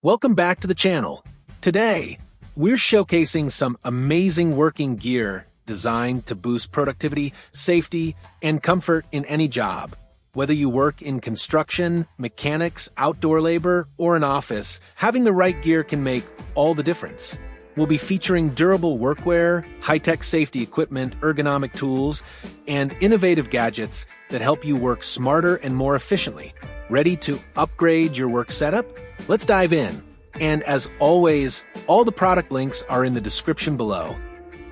Welcome back to the channel. Today, we're showcasing some amazing working gear designed to boost productivity, safety, and comfort in any job. Whether you work in construction, mechanics, outdoor labor, or an office, having the right gear can make all the difference. We'll be featuring durable workwear, high-tech safety equipment, ergonomic tools, and innovative gadgets that help you work smarter and more efficiently. Ready to upgrade your work setup? Let's dive in. And as always, all the product links are in the description below.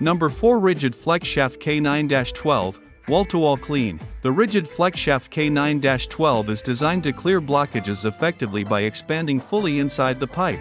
Number 4 Rigid Flex Shaft K9-12, Wall-to-Wall Clean. The Rigid Flex Shaft K9-12 is designed to clear blockages effectively by expanding fully inside the pipe.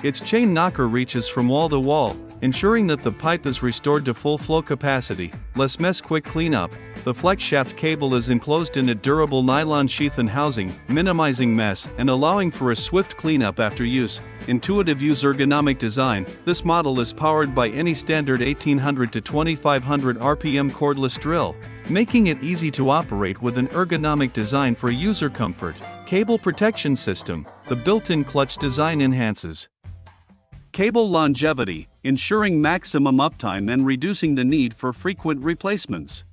Its chain knocker reaches from wall to wall, ensuring that the pipe is restored to full flow capacity. Less mess, quick cleanup. The flex shaft cable is enclosed in a durable nylon sheath and housing, minimizing mess and allowing for a swift cleanup after use. Intuitive use, ergonomic design. This model is powered by any standard 1800 to 2500 RPM cordless drill, making it easy to operate with an ergonomic design for user comfort. Cable protection system. The built-in clutch design enhances cable longevity, ensuring maximum uptime and reducing the need for frequent replacements.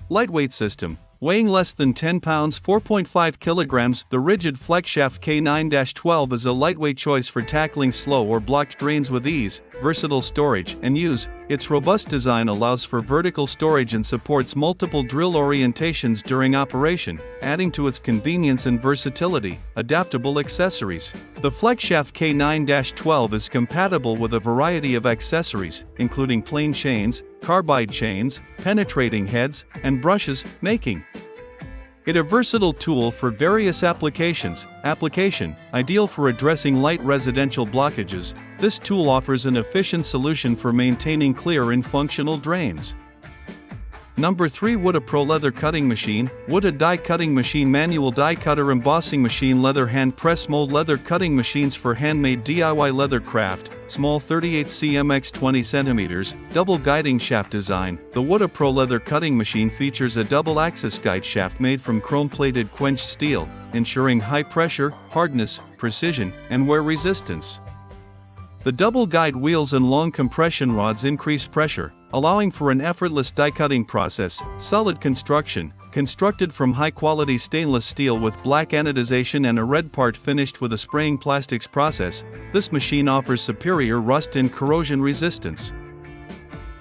Lightweight system. Weighing less than 10 pounds, 4.5 kilograms, the Rigid Flex Shaft K9-12 is a lightweight choice for tackling slow or blocked drains with ease. Versatile storage and use. Its robust design allows for vertical storage and supports multiple drill orientations during operation, adding to its convenience and versatility. Adaptable accessories. The Flex Shaft K9-12 is compatible with a variety of accessories, including plain chains, carbide chains, penetrating heads, and brushes, making it a versatile tool for various applications. Application: ideal for addressing light residential blockages. This tool offers an efficient solution for maintaining clear and functional drains. Number 3 Wood Pro Leather Cutting Machine. Wood Die Cutting Machine. Manual die cutter, embossing machine, leather hand press mold. Leather cutting machines for handmade DIY leather craft. Small 38 cm x 20 cm, double guiding shaft design. The Wood Pro Leather Cutting Machine features a double axis guide shaft made from chrome-plated quenched steel, ensuring high pressure, hardness, precision, and wear resistance. The double guide wheels and long compression rods increase pressure, allowing for an effortless die cutting process. Solid construction. Constructed from high-quality stainless steel with black anodization and a red part finished with a spraying plastics process, this machine offers superior rust and corrosion resistance.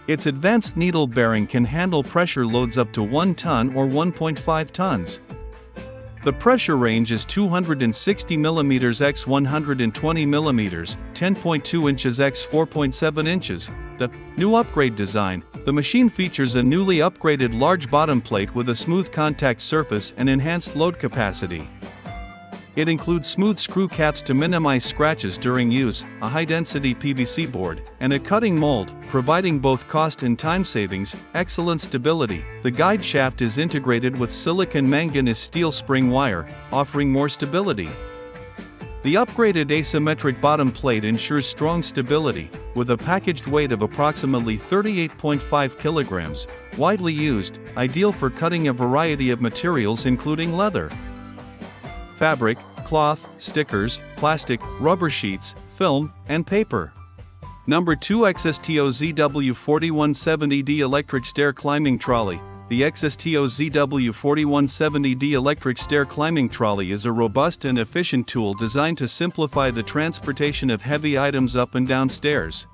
Its advanced needle bearing can handle pressure loads up to 1 ton or 1.5 tons. The pressure range is 260 mm x 120 mm, 10.2 inches x 4.7 inches. The new upgrade design. The machine features a newly upgraded large bottom plate with a smooth contact surface and enhanced load capacity. It includes smooth screw caps to minimize scratches during use, a high-density PVC board, and a cutting mold, providing both cost and time savings. Excellent stability. The guide shaft is integrated with silicon manganese steel spring wire, offering more stability. The upgraded asymmetric bottom plate ensures strong stability, with a packaged weight of approximately 38.5 kilograms. Widely used, ideal for cutting a variety of materials including leather, fabric, cloth, stickers, plastic, rubber sheets, film, and paper. Number 2 XSTO ZW4170D Electric Stair Climbing Trolley. The XSTO ZW4170D Electric Stair Climbing Trolley is a robust and efficient tool designed to simplify the transportation of heavy items up and down stairs.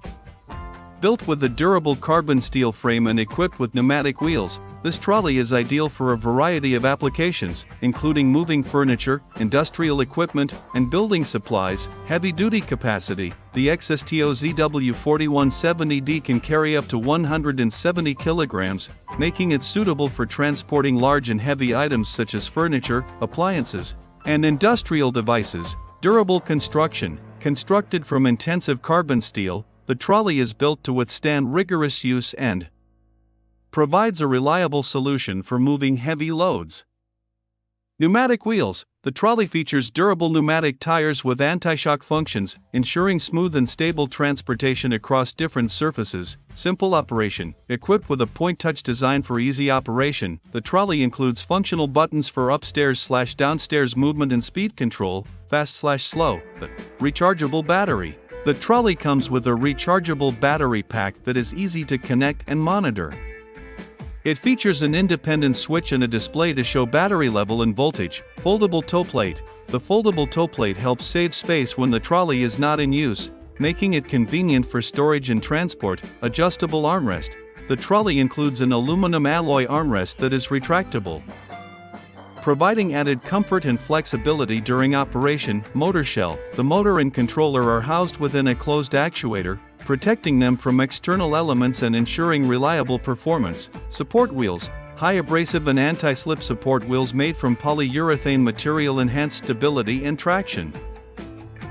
Built with a durable carbon steel frame and equipped with pneumatic wheels, this trolley is ideal for a variety of applications, including moving furniture, industrial equipment, and building supplies. Heavy-duty capacity. The XSTO ZW4170D can carry up to 170 kilograms, making it suitable for transporting large and heavy items such as furniture, appliances, and industrial devices. Durable construction. Constructed from intensive carbon steel, the trolley is built to withstand rigorous use and provides a reliable solution for moving heavy loads. Pneumatic wheels. The trolley features durable pneumatic tires with anti-shock functions, ensuring smooth and stable transportation across different surfaces. Simple operation. Equipped with a point-touch design for easy operation, the trolley includes functional buttons for upstairs/downstairs movement and speed control, fast/slow. Rechargeable battery. The trolley comes with a rechargeable battery pack that is easy to connect and monitor. It features an independent switch and a display to show battery level and voltage. Foldable toe plate. The foldable toe plate helps save space when the trolley is not in use, making it convenient for storage and transport. Adjustable armrest. The trolley includes an aluminum alloy armrest that is retractable, providing added comfort and flexibility during operation. Motor shell. The motor and controller are housed within a closed actuator, protecting them from external elements and ensuring reliable performance. Support wheels. High abrasive and anti-slip support wheels made from polyurethane material enhance stability and traction.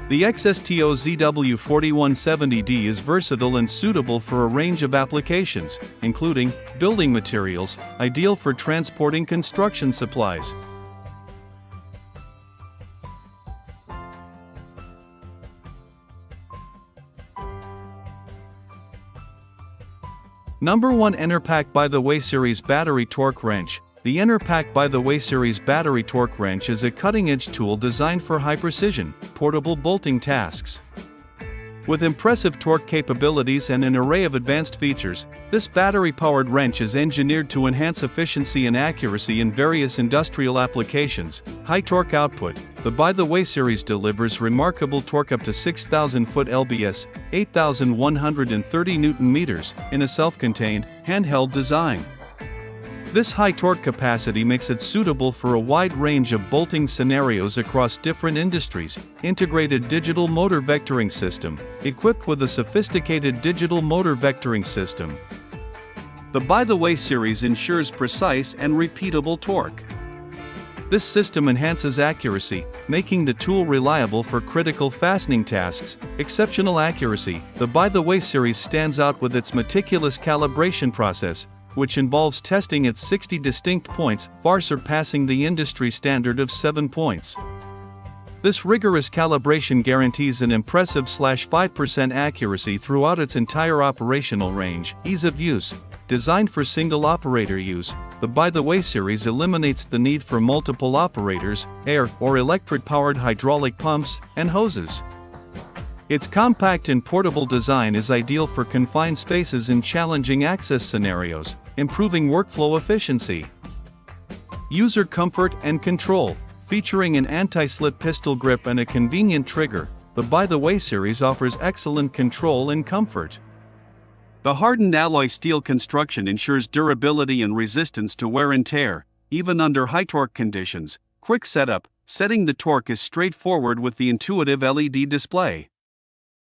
The XSTO ZW4170D is versatile and suitable for a range of applications, including building materials, ideal for transporting construction supplies. Number 1 Enerpac by the Way Series Battery Torque Wrench. The Enerpac by the Way Series Battery Torque Wrench is a cutting-edge tool designed for high-precision, portable bolting tasks. With impressive torque capabilities and an array of advanced features, this battery-powered wrench is engineered to enhance efficiency and accuracy in various industrial applications. High torque output. The By the Way series delivers remarkable torque up to 6,000 foot lbs, 8,130 Nm, in a self-contained, handheld design. This high torque capacity makes it suitable for a wide range of bolting scenarios across different industries. Integrated digital motor vectoring system. Equipped with a sophisticated digital motor vectoring system, the By the Way series ensures precise and repeatable torque. This system enhances accuracy, making the tool reliable for critical fastening tasks. Exceptional accuracy. The By the Way series stands out with its meticulous calibration process, which involves testing at 60 distinct points, far surpassing the industry standard of 7 points. This rigorous calibration guarantees an impressive 5% accuracy throughout its entire operational range. Ease of use. Designed for single operator use, the By the Way series eliminates the need for multiple operators, air or electric-powered hydraulic pumps, and hoses. Its compact and portable design is ideal for confined spaces and challenging access scenarios, improving workflow efficiency. User comfort and control. Featuring an anti-slip pistol grip and a convenient trigger, the By the Way series offers excellent control and comfort. The hardened alloy steel construction ensures durability and resistance to wear and tear, even under high torque conditions. Quick setup. Setting the torque is straightforward with the intuitive LED display.